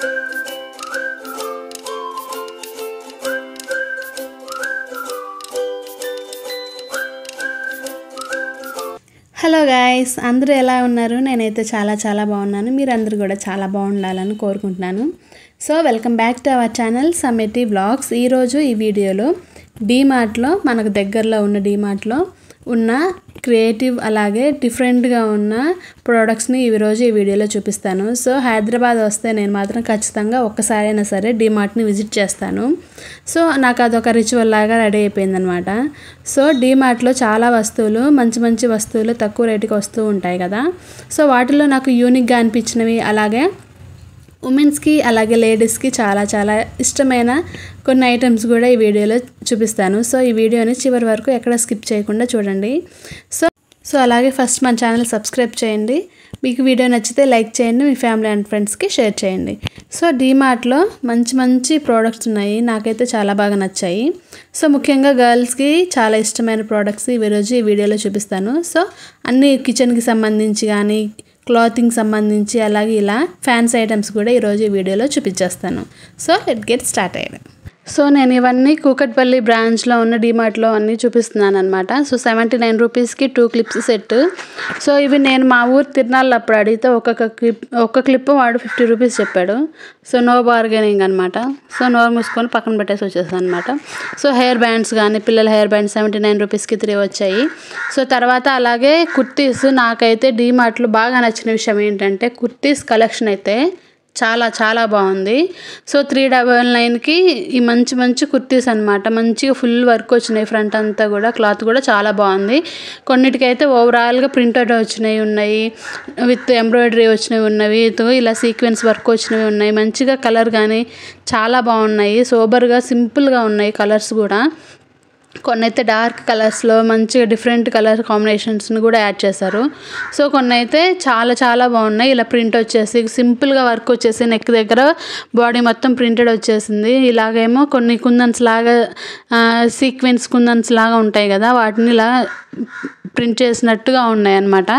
Hello guys, అందరూ ఎలా ఉన్నారు? నేనైతే చాలా బాగున్నాను. మీరందరూ కూడా చాలా బాగుండాలని కోరుకుంటున్నాను. So welcome back to our channel Sammeti vlogs. ఈరోజు ఈ వీడియోలో డీమార్ట్లో, మనకు దగ్గరలో ఉన్న డీమార్ట్లో ఉన్న క్రియేటివ్ అలాగే డిఫరెంట్గా ఉన్న ప్రోడక్ట్స్ని ఈరోజు ఈ వీడియోలో చూపిస్తాను. సో హైదరాబాద్ వస్తే నేను మాత్రం ఖచ్చితంగా ఒక్కసారైనా సరే డీమార్ట్ని విజిట్ చేస్తాను. సో నాకు అదొక రిచువల్ లాగా రెడీ అయిపోయిందనమాట. సో డీమార్ట్లో చాలా వస్తువులు, మంచి వస్తువులు తక్కువ రేటుకి వస్తూ ఉంటాయి కదా. సో వాటిలో నాకు యూనిక్గా అనిపించినవి, అలాగే ఉమెన్స్కి అలాగే లేడీస్కి చాలా ఇష్టమైన కొన్ని ఐటమ్స్ కూడా ఈ వీడియోలో చూపిస్తాను. సో ఈ వీడియోని చివరి వరకు ఎక్కడ స్కిప్ చేయకుండా చూడండి. సో అలాగే ఫస్ట్ మన ఛానల్ సబ్స్క్రైబ్ చేయండి. మీకు వీడియో నచ్చితే లైక్ చేయండి, మీ ఫ్యామిలీ అండ్ ఫ్రెండ్స్కి షేర్ చేయండి. సో డీమార్ట్లో మంచి ప్రోడక్ట్స్ ఉన్నాయి, నాకైతే చాలా బాగా నచ్చాయి. సో ముఖ్యంగా గర్ల్స్కి చాలా ఇష్టమైన ప్రోడక్ట్స్ ఈరోజు ఈ వీడియోలో చూపిస్తాను. సో అన్ని కిచెన్కి సంబంధించి కానీ, క్లాతింగ్ సంబంధించి, అలాగే ఇలా ఫ్యాన్సీ ఐటమ్స్ కూడా ఈరోజు ఈ వీడియోలో చూపించేస్తాను. సో లెట్ గెట్ స్టార్ట్ అయ్యాను. సో నేను ఇవన్నీ కూకట్పల్లి బ్రాంచ్లో ఉన్న డీమార్ట్లో అన్నీ చూపిస్తున్నాను అనమాట. సో 79 రూపీస్కి 2 క్లిప్స్ సెట్. సో ఇవి నేను మా ఊరు తిరునాళ్ళు అప్పుడు అడిగితే ఒక్క క్లిప్ వాడు 50 రూపీస్ చెప్పాడు. సో నో బార్గెనింగ్ అనమాట. సో నోరు మూసుకొని పక్కన పెట్టేసి వచ్చేసాను అనమాట. సో హెయిర్ బ్యాండ్స్ కానీ, పిల్లల హెయిర్ బ్యాండ్స్ 79 రూపీస్కి 3 వచ్చాయి. సో తర్వాత అలాగే కుర్తీస్, నాకైతే డీమార్ట్లో బాగా నచ్చిన విషయం ఏంటంటే కుర్తీస్ కలెక్షన్ అయితే చాలా బాగుంది. సో 399కి ఈ మంచి కుర్తీస్ అనమాట. మంచిగా ఫుల్ వర్క్ వచ్చినాయి, ఫ్రంట్ అంతా కూడా క్లాత్ కూడా చాలా బాగుంది. కొన్నిటికైతే ఓవరాల్గా ప్రింటెడ్ వచ్చినవి ఉన్నాయి, విత్ ఎంబ్రాయిడరీ వచ్చినవి ఉన్నవి, ఇలా సీక్వెన్స్ వర్క్ వచ్చినవి ఉన్నాయి. మంచిగా కలర్ కానీ చాలా బాగున్నాయి, సోబర్గా సింపుల్గా ఉన్నాయి కలర్స్ కూడా. కొన్ని అయితే డార్క్ కలర్స్లో మంచిగా డిఫరెంట్ కలర్ కాంబినేషన్స్ని కూడా యాడ్ చేశారు. సో కొన్ని అయితే చాలా బాగున్నాయి. ఇలా ప్రింట్ వచ్చేసి సింపుల్గా వర్క్ వచ్చేసి నెక్ దగ్గర బాడీ మొత్తం ప్రింటెడ్ వచ్చేసింది. ఇలాగేమో కొన్ని కుందన్స్ లాగా, సీక్వెన్స్ కుందన్స్ లాగా ఉంటాయి కదా, వాటిని ఇలా ప్రింట్ చేసినట్టుగా ఉన్నాయి అన్నమాట.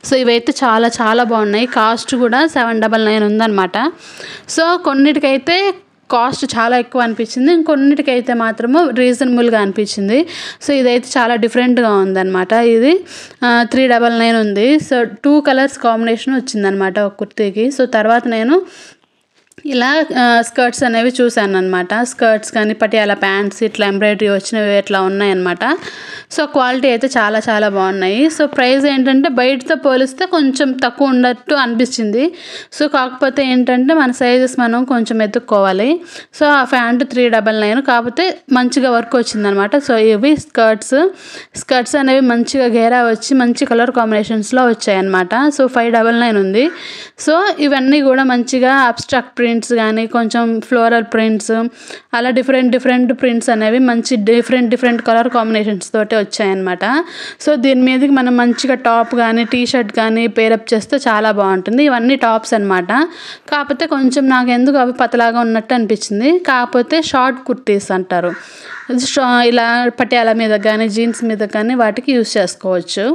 సో ఇవైతే చాలా బాగున్నాయి. కాస్ట్ కూడా 799 ఉందన్నమాట. సో కొన్నిటికైతే కాస్ట్ చాలా ఎక్కువ అనిపించింది, ఇంకొన్నిటికైతే మాత్రము రీజనబుల్గా అనిపించింది. సో ఇదైతే చాలా డిఫరెంట్గా ఉందన్నమాట. ఇది 399 ఉంది. సో 2 కలర్స్ కాంబినేషన్ వచ్చిందనమాట ఒక కుర్తీకి. సో తర్వాత నేను ఇలా స్కర్ట్స్ అనేవి చూశాను అనమాట. స్కర్ట్స్ కానీ, పటియాలా ప్యాంట్స్, ఇట్లా ఎంబ్రాయిడరీ వచ్చినవి ఇట్లా ఉన్నాయన్నమాట. సో క్వాలిటీ అయితే చాలా బాగున్నాయి. సో ప్రైస్ ఏంటంటే బయటతో పోలిస్తే కొంచెం తక్కువ ఉన్నట్టు అనిపించింది. సో కాకపోతే ఏంటంటే మన సైజెస్ మనం కొంచెం ఎత్తుక్కోవాలి. సో ఆ ప్యాంట్ 399, కాకపోతే మంచిగా వర్క్ వచ్చిందనమాట. సో ఇవి స్కర్ట్స్ అనేవి మంచిగా గేరా వచ్చి మంచి కలర్ కాంబినేషన్స్లో వచ్చాయన్నమాట. సో 599 ఉంది. సో ఇవన్నీ కూడా మంచిగా అబ్స్ట్రాక్ట్ ప్రింట్స్ కానీ, కొంచెం ఫ్లోరల్ ప్రింట్స్, అలా డిఫరెంట్ ప్రింట్స్ అనేవి మంచి డిఫరెంట్ కలర్ కాంబినేషన్స్ తోటి వచ్చాయన్నమాట. సో దీని మీదకి మనం మంచిగా టాప్ కానీ, టీ-షర్ట్ కానీ పేరప్ చేస్తే చాలా బాగుంటుంది. ఇవన్నీ టాప్స్ అనమాట. కాకపోతే కొంచెం నాకు ఎందుకు అవి పతలాగా ఉన్నట్టు అనిపించింది. కాకపోతే షార్ట్ కుర్తీస్ అంటారు, ఇలా పటియాలా మీద కానీ, జీన్స్ మీద కానీ వాటికి యూస్ చేసుకోవచ్చు.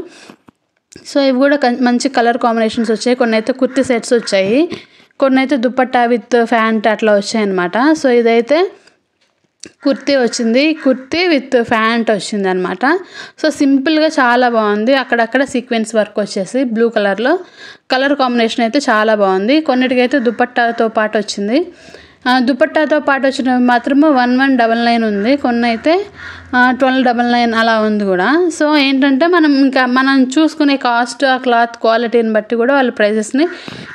సో ఇవి కూడా మంచి కలర్ కాంబినేషన్స్ వచ్చాయి. కొన్ని అయితే కుర్తీ సెట్స్ వచ్చాయి, కొన్ని అయితే దుపట్టా విత్ ప్యాంట్ అట్లా వచ్చాయన్నమాట. సో ఇదైతే కుర్తీ వచ్చింది, కుర్తీ విత్ ప్యాంట్ వచ్చింది అనమాట. సో సింపుల్గా చాలా బాగుంది. అక్కడక్కడ సీక్వెన్స్ వర్క్ వచ్చేసి బ్లూ కలర్లో కలర్ కాంబినేషన్ అయితే చాలా బాగుంది. కొన్నిటికైతే దుపట్టాతో పాటు వచ్చింది. దుపట్టాతో పాటు వచ్చిన మాత్రము 1199 ఉంది, కొన్ని అయితే 1299 అలా ఉంది కూడా. సో ఏంటంటే మనం చూసుకునే కాస్ట్, ఆ క్లాత్ క్వాలిటీని బట్టి కూడా వాళ్ళు ప్రైజెస్ని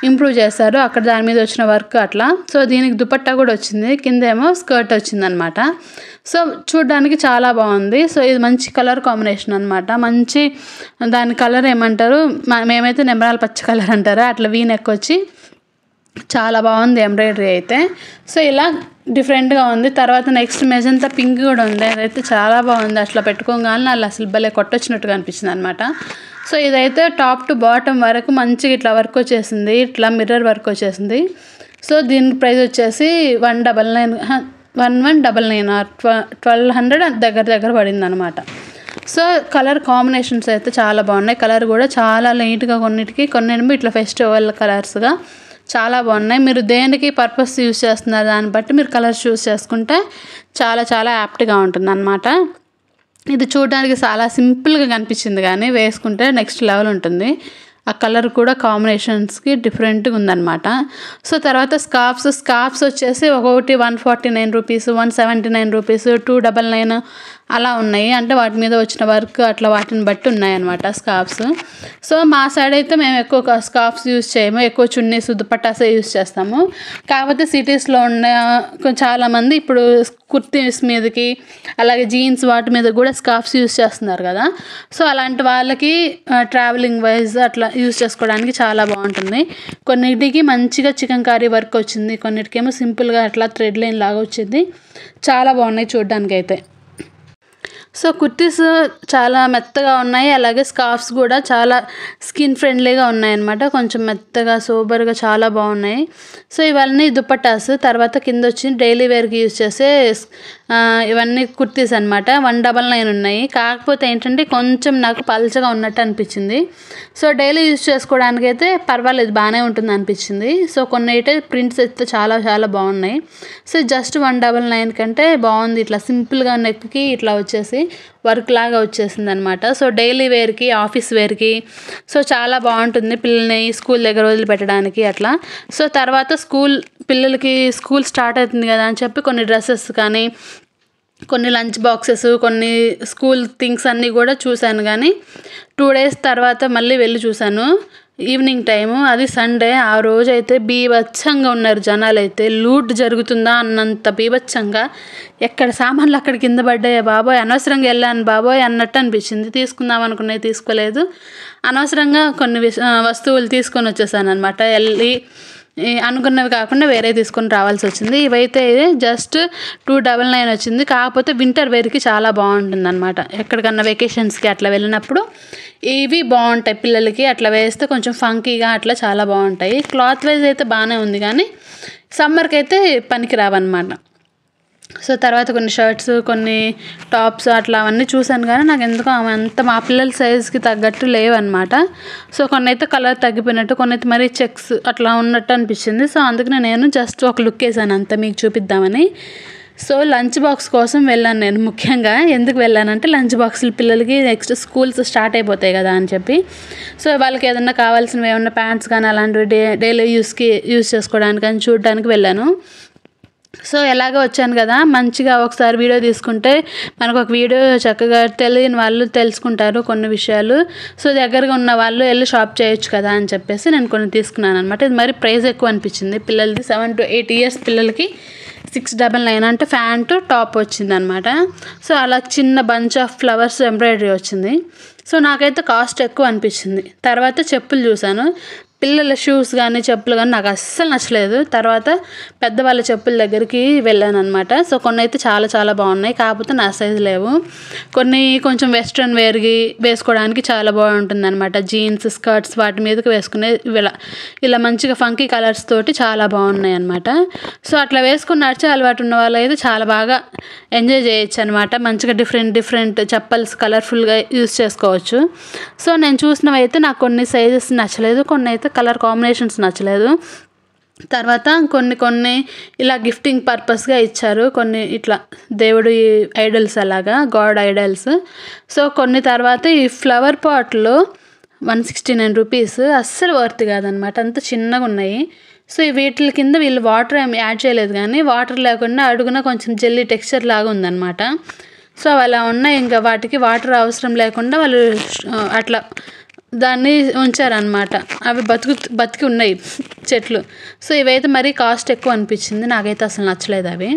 ఇంప్రూవ్ చేస్తారు, అక్కడ దాని మీద వచ్చిన వర్క్ అట్లా. సో దీనికి దుపట్టా కూడా వచ్చింది, కిందేమో స్కర్ట్ వచ్చిందనమాట. సో చూడడానికి చాలా బాగుంది. సో ఇది మంచి కలర్ కాంబినేషన్ అనమాట. మంచి దాని కలర్ ఏమంటారు, మేమైతే నెమరాల పచ్చ కలర్ అంటారు, అట్లా వీ నెక్ వచ్చి చాలా బాగుంది ఎంబ్రాయిడరీ అయితే. సో ఇలా డిఫరెంట్గా ఉంది. తర్వాత నెక్స్ట్ మెజంతా పింక్ కూడా ఉంది, అదైతే చాలా బాగుంది. అట్లా పెట్టుకోగానే వాళ్ళు అసలు భలే కొట్టొచ్చినట్టుగా అనిపించింది అనమాట. సో ఇదైతే టాప్ టు బాటమ్ వరకు మంచిగా ఇట్లా వర్క్ వచ్చేసింది, ఇట్లా మిర్రర్ వర్క్ వచ్చేసింది. సో దీని ప్రైస్ వచ్చేసి 1199 ఆర్ 1200 దగ్గర పడింది అనమాట. సో కలర్ కాంబినేషన్స్ అయితే చాలా బాగున్నాయి. కలర్ కూడా చాలా లైట్గా, కొన్నిటికి కొన్ని ఇట్లా ఫెస్టివల్ కలర్స్గా, చాలా బాగున్నాయి. మీరు దేనికి పర్పస్ యూస్ చేస్తున్నారు దాన్ని బట్టి మీరు కలర్స్ చూస్ చేసుకుంటే చాలా చాలా యాప్ట్గా ఉంటుంది అన్నమాట. ఇది చూడడానికి చాలా సింపుల్గా కనిపించింది కానీ వేసుకుంటే నెక్స్ట్ లెవెల్ ఉంటుంది. ఆ కలర్ కూడా కాంబినేషన్స్కి డిఫరెంట్గా ఉందన్నమాట. సో తర్వాత స్కార్ఫ్స్ వచ్చేసి ఒక్కొక్కటి 149 రూపీస్, 179 రూపీస్, 299 అలా ఉన్నాయి. అంటే వాటి మీద వచ్చిన వర్క్ అట్లా వాటిని బట్టి ఉన్నాయన్నమాట స్కార్ఫ్స్. సో మా సైడ్ అయితే మేము ఎక్కువ స్కార్ఫ్స్ యూస్ చేయము, ఎక్కువ చున్నీస్ దుపట్టాసే యూస్ చేస్తాము. కాకపోతే సిటీస్లో ఉన్న చాలామంది ఇప్పుడు కుర్తీస్ మీదకి అలాగే జీన్స్ వాటి మీద కూడా స్కార్ఫ్స్ యూస్ చేస్తున్నారు కదా. సో అలాంటి వాళ్ళకి ట్రావెలింగ్ వైజ్ అట్లా యూస్ చేసుకోవడానికి చాలా బాగుంటుంది. కొన్నిటికి మంచిగా చికెన్ కర్రీ వర్క్ వచ్చింది, కొన్నిటికేమో సింపుల్గా అట్లా థ్రెడ్ లైన్ లాగా వచ్చింది. చాలా బాగున్నాయి చూడడానికి అయితే. సో కుర్తీస్ చాలా మెత్తగా ఉన్నాయి, అలాగే స్కార్ఫ్స్ కూడా చాలా స్కిన్ ఫ్రెండ్లీగా ఉన్నాయన్నమాట. కొంచెం మెత్తగా సోబర్గా చాలా బాగున్నాయి. సో ఇవన్నీ దుపట్టాస్. తర్వాత కింద వచ్చి డైలీ వేర్కి యూజ్ చేసే ఇవన్నీ కుర్తీస్ అనమాట. 199 ఉన్నాయి. కాకపోతే ఏంటంటే కొంచెం నాకు పల్చగా ఉన్నట్టు అనిపించింది. సో డైలీ యూజ్ చేసుకోవడానికి అయితే పర్వాలేదు, బాగానే ఉంటుంది అనిపించింది. సో కొన్ని అయితే ప్రింట్స్ అయితే చాలా చాలా బాగున్నాయి. సో జస్ట్ 199 కంటే బాగుంది. ఇట్లా సింపుల్గా నెక్కి ఇట్లా వచ్చేసి వర్క్ లాగా వచ్చేసింది అనమాట. సో డైలీ వేర్కి, ఆఫీస్ వేర్కి సో చాలా బాగుంటుంది పిల్లల్ని స్కూల్ దగ్గర వదిలిపెట్టడానికి అట్లా. సో తర్వాత పిల్లలకి స్కూల్ స్టార్ట్ అవుతుంది కదా అని చెప్పి కొన్ని డ్రెస్సెస్ కానీ, కొన్ని లంచ్ బాక్సెస్, కొన్ని స్కూల్ థింగ్స్ అన్నీ కూడా చూశాను. కానీ 2 days తర్వాత మళ్ళీ వెళ్ళి చూశాను ఈవినింగ్ టైము. అది సండే. ఆ రోజు అయితే బీభత్సంగా ఉన్నారు జనాలు. అయితే లూట్ జరుగుతుందా అన్నంత బీభత్సంగా. ఎక్కడ సామాన్లు అక్కడ కింద పడ్డాయి బాబోయ్, అనవసరంగా వెళ్ళాను బాబోయ్ అన్నట్టు అనిపించింది. తీసుకుందాం అనుకున్నవి తీసుకోలేదు, అనవసరంగా కొన్ని వస్తువులు తీసుకొని వచ్చేసాను అనమాట. వెళ్ళి అనుకున్నవి కాకుండా వేరే తీసుకొని రావాల్సి వచ్చింది. ఇవైతే జస్ట్ 299 వచ్చింది. కాకపోతే వింటర్ వేర్కి చాలా బాగుంటుంది అనమాట. ఎక్కడికన్నా వెకేషన్స్కి అట్లా వెళ్ళినప్పుడు ఇవి బాగుంటాయి పిల్లలకి. అట్లా వేస్తే కొంచెం ఫంకీగా అట్లా చాలా బాగుంటాయి. క్లాత్ వైజ్ అయితే బాగానే ఉంది కానీ సమ్మర్కి అయితే పనికి రావన్నమాట. సో తర్వాత కొన్ని షర్ట్స్, కొన్ని టాప్స్ అట్లా అవన్నీ చూశాను కానీ నాకు ఎందుకో అంత మా పిల్లల సైజుకి తగ్గట్టు లేవన్నమాట. సో కొన్ని అయితే కలర్ తగ్గిపోయినట్టు, కొన్ని అయితే మరీ చెక్స్ అట్లా ఉన్నట్టు అనిపించింది. సో అందుకనే నేను జస్ట్ ఒక లుక్ వేసాను అంతా మీకు చూపిద్దామని. సో లంచ్ బాక్స్ కోసం వెళ్ళాను నేను. ముఖ్యంగా ఎందుకు వెళ్ళానంటే లంచ్ బాక్సులు పిల్లలకి నెక్స్ట్ స్కూల్స్ స్టార్ట్ అయిపోతాయి కదా అని చెప్పి. సో వాళ్ళకి ఏదన్నా కావాల్సినవి ఏమన్నా ప్యాంట్స్ కానీ అలాంటివి డైలీ యూస్ చేసుకోవడానికి అని చూడడానికి వెళ్ళాను. సో ఎలాగో వచ్చాను కదా, మంచిగా ఒకసారి వీడియో తీసుకుంటే మనకు ఒక వీడియో చక్కగా తెలియని వాళ్ళు తెలుసుకుంటారు కొన్ని విషయాలు. సో దగ్గరగా ఉన్న వాళ్ళు వెళ్ళి షాప్ చేయొచ్చు కదా అని చెప్పేసి నేను కొన్ని తీసుకున్నాను అనమాట. ఇది మరి ప్రైస్ ఎక్కువ అనిపించింది. పిల్లలది 7 to 8 years పిల్లలకి 699 అంటే ప్యాంటు టాప్ వచ్చిందనమాట. సో అలా చిన్న బంచ్ ఆఫ్ ఫ్లవర్స్ ఎంబ్రాయిడరీ వచ్చింది. సో నాకైతే కాస్ట్ ఎక్కువ అనిపించింది. తర్వాత చెప్పులు చూశాను. పిల్లల షూస్ కానీ చెప్పులు కానీ నాకు అస్సలు నచ్చలేదు. తర్వాత పెద్దవాళ్ళ చెప్పుల దగ్గరికి వెళ్ళాను అనమాట. సో కొన్ని అయితే చాలా చాలా బాగున్నాయి, కాకపోతే నా సైజు లేవు. కొన్ని కొంచెం వెస్ట్రన్ వేసుకోవడానికి చాలా బాగుంటుంది అనమాట. జీన్స్, స్కర్ట్స్ వాటి మీదకి వేసుకునే ఇలా మంచిగా ఫంకీ కలర్స్ తోటి చాలా బాగున్నాయి అనమాట. సో అట్లా వేసుకుని నడిచే అలవాటు ఉన్న వాళ్ళు అయితే చాలా బాగా ఎంజాయ్ చేయొచ్చు అనమాట. మంచిగా డిఫరెంట్ చెప్పల్స్ కలర్ఫుల్గా యూస్ చేసుకోవచ్చు. సో నేను చూసినవి అయితే నాకు కొన్ని సైజెస్ నచ్చలేదు, కొన్ని అయితే కలర్ కాంబినేషన్స్ నచ్చలేదు. తర్వాత కొన్ని ఇలా గిఫ్టింగ్ పర్పస్గా ఇచ్చారు. కొన్ని ఇట్లా దేవుడి ఐడల్స్, అలాగా గాడ్ ఐడల్స్. సో కొన్ని తర్వాత ఈ ఫ్లవర్ పాట్లో 169 రూపీస్ అస్సలు వర్త్ కాదనమాట, అంత చిన్నగా ఉన్నాయి. సో వీటి కింద వీళ్ళు వాటర్ ఏమి యాడ్ చేయలేదు, కానీ వాటర్ లేకుండా అడుగున కొంచెం జెల్లీ టెక్స్చర్ లాగా ఉందన్నమాట. సో అలా ఉన్నాయి. ఇంకా వాటికి వాటర్ అవసరం లేకుండా వాళ్ళు అట్లా దాన్ని ఉంచారనమాట. అవి బతికి ఉన్నాయి చెట్లు. సో ఇవైతే మరీ కాస్ట్ ఎక్కువ అనిపించింది, నాకైతే అసలు నచ్చలేదు అవి.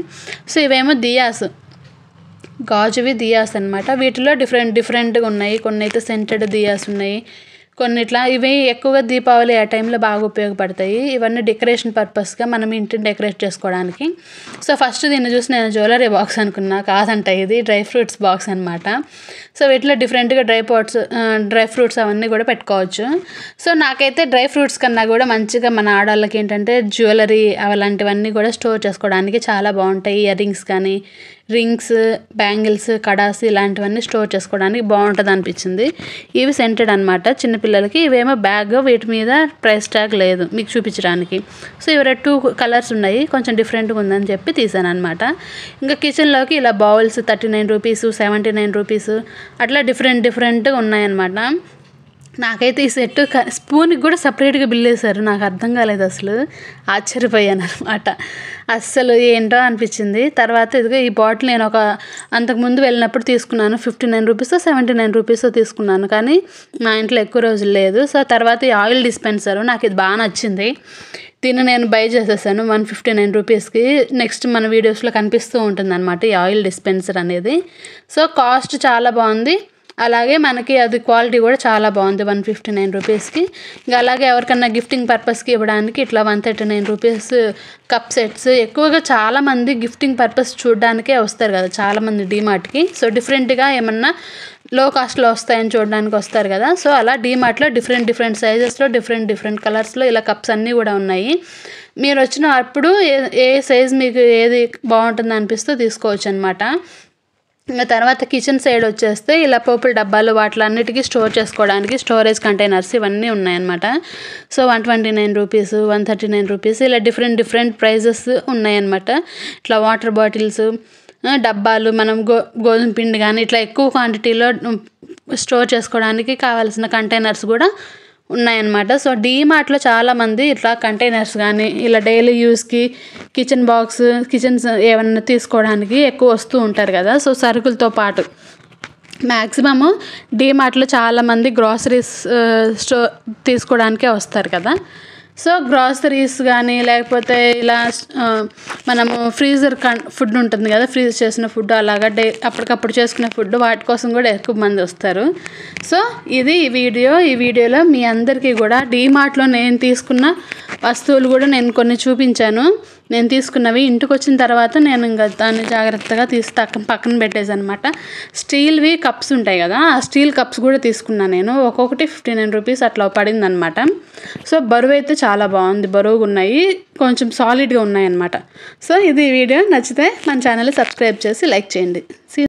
సో ఇవేమో దియాస్, గాజువి దియాస్ అనమాట. వీటిలో డిఫరెంట్గా ఉన్నాయి. కొన్ని అయితే సెంటెడ్ దియాస్ ఉన్నాయి, కొన్ని ఇట్లా. ఇవి ఎక్కువగా దీపావళి ఆ టైంలో బాగా ఉపయోగపడతాయి. ఇవన్నీ డెకరేషన్ పర్పస్గా మనం ఇంటిని డెకరేట్ చేసుకోవడానికి. సో ఫస్ట్ దీన్ని చూసి నేను జ్యువెలరీ బాక్స్ అనుకున్నా, కాదంట ఇది డ్రై ఫ్రూట్స్ బాక్స్ అనమాట. సో వీటిలో డిఫరెంట్గా డ్రై ఫ్రూట్స్ అవన్నీ కూడా పెట్టుకోవచ్చు. సో నాకైతే డ్రై ఫ్రూట్స్ కన్నా కూడా మంచిగా మన ఆడవాళ్ళకి ఏంటంటే జ్యువెలరీ అలాంటివన్నీ కూడా స్టోర్ చేసుకోవడానికి చాలా బాగుంటాయి. ఇయర్ రింగ్స్ కానీ రింగ్స్, బ్యాంగిల్స్, కడాస్ ఇలాంటివన్నీ స్టోర్ చేసుకోవడానికి బాగుంటుంది అనిపించింది. ఇవి సెంటెడ్ అనమాట చిన్నపిల్లలకి. ఇవేమో బ్యాగ్, వీటి మీద ప్రైస్ ట్యాగ్ లేదు మీకు చూపించడానికి. సో ఇవి 2 కలర్స్ ఉన్నాయి, కొంచెం డిఫరెంట్గా ఉందని చెప్పి తీసాను అనమాట. ఇంకా కిచెన్లోకి ఇలా బౌల్స్ 39 రూపీస్, 79 రూపీస్ అట్లా డిఫరెంట్గా ఉన్నాయన్నమాట. నాకైతే ఈ సెట్ స్పూన్కి కూడా సపరేట్గా బిల్ వేశారు. నాకు అర్థం కాలేదు, అసలు ఆశ్చర్యపోయాను అనమాట. అస్సలు ఏంటో అనిపించింది. తర్వాత ఇదిగో ఈ బాటిల్ నేను అంతకుముందు వెళ్ళినప్పుడు తీసుకున్నాను. 59 రూపీస్, 79 రూపీస్ తీసుకున్నాను, కానీ మా ఇంట్లో ఎక్కువ రోజులు లేదు. సో తర్వాత ఈ ఆయిల్ డిస్పెన్సర్ నాకు ఇది బాగా నచ్చింది. దీన్ని నేను బై చేసేసాను 159 రూపీస్కి. నెక్స్ట్ మన వీడియోస్లో కనిపిస్తూ ఉంటుంది అనమాట ఈ ఆయిల్ డిస్పెన్సర్ అనేది. సో కాస్ట్ చాలా బాగుంది, అలాగే మనకి అది క్వాలిటీ కూడా చాలా బాగుంది 159 రూపీస్కి. ఇంకా అలాగే ఎవరికన్నా గిఫ్టింగ్ పర్పస్కి ఇవ్వడానికి ఇట్లా 139 రూపీస్ కప్ సెట్స్. ఎక్కువగా చాలామంది గిఫ్టింగ్ పర్పస్ చూడడానికే వస్తారు కదా చాలామంది డీమార్ట్కి. సో డిఫరెంట్గా ఏమన్నా లో కాస్ట్లో వస్తాయని చూడడానికి వస్తారు కదా. సో అలా డీమార్ట్లో డిఫరెంట్ సైజెస్లో డిఫరెంట్ కలర్స్లో ఇలా కప్స్ అన్నీ కూడా ఉన్నాయి. మీరు వచ్చినప్పుడు ఏ సైజ్ మీకు ఏది బాగుంటుంది అనిపిస్తే తీసుకోవచ్చు అనమాట. ఇంకా తర్వాత కిచెన్ సైడ్ వచ్చేస్తే ఇలా పోపుల డబ్బాలు వాటిలన్నిటికీ స్టోర్ చేసుకోవడానికి స్టోరేజ్ కంటైనర్స్ ఇవన్నీ ఉన్నాయన్నమాట. సో 129 రూపీస్, 139 రూపీస్ ఇలా డిఫరెంట్ ప్రైజెస్ ఉన్నాయన్నమాట. ఇట్లా వాటర్ బాటిల్స్, డబ్బాలు, మనం గోధుమ పిండి కానీ ఇట్లా ఎక్కువ క్వాంటిటీలో స్టోర్ చేసుకోవడానికి కావాల్సిన కంటైనర్స్ కూడా ఉన్నాయన్నమాట. సో డీమార్ట్లో చాలామంది ఇట్లా కంటైనర్స్ కానీ ఇలా డైలీ యూస్కి కిచెన్ బాక్స్, కిచెన్స్ ఏమన్నా తీసుకోవడానికి ఎక్కువ వస్తూ ఉంటారు కదా. సో సరుకులతో పాటు మ్యాక్సిమము డీమార్ట్లో చాలామంది గ్రాసరీస్ తీసుకోవడానికే వస్తారు కదా. సో గ్రాసరీస్ కానీ లేకపోతే ఇలా మనము ఫ్రీజర్ ఫుడ్ ఉంటుంది కదా, ఫ్రీజ్ చేసిన ఫుడ్ అలాగా అప్పటికప్పుడు చేసుకునే ఫుడ్, వాటి కోసం కూడా ఎక్కువ మంది వస్తారు. సో ఇది ఈ వీడియోలో మీ అందరికీ కూడా డీమార్ట్లో నేను తీసుకున్న వస్తువులు కూడా నేను కొన్ని చూపించాను. నేను తీసుకున్నవి ఇంటికి వచ్చిన తర్వాత నేను ఇంకా దాన్ని జాగ్రత్తగా తీసి పక్కన పెట్టేసి అనమాట. స్టీల్వి కప్స్ ఉంటాయి కదా, ఆ స్టీల్ కప్స్ కూడా తీసుకున్నాను నేను. ఒక్కొక్కటి 59 రూపీస్ అట్లా పడింది అనమాట. సో బరువు అయితే చాలా బాగుంది, బరువుగా ఉన్నాయి, కొంచెం సాలిడ్గా ఉన్నాయి అనమాట. సో ఇది వీడియో నచ్చితే మన ఛానల్ని సబ్స్క్రైబ్ చేసి లైక్ చేయండి.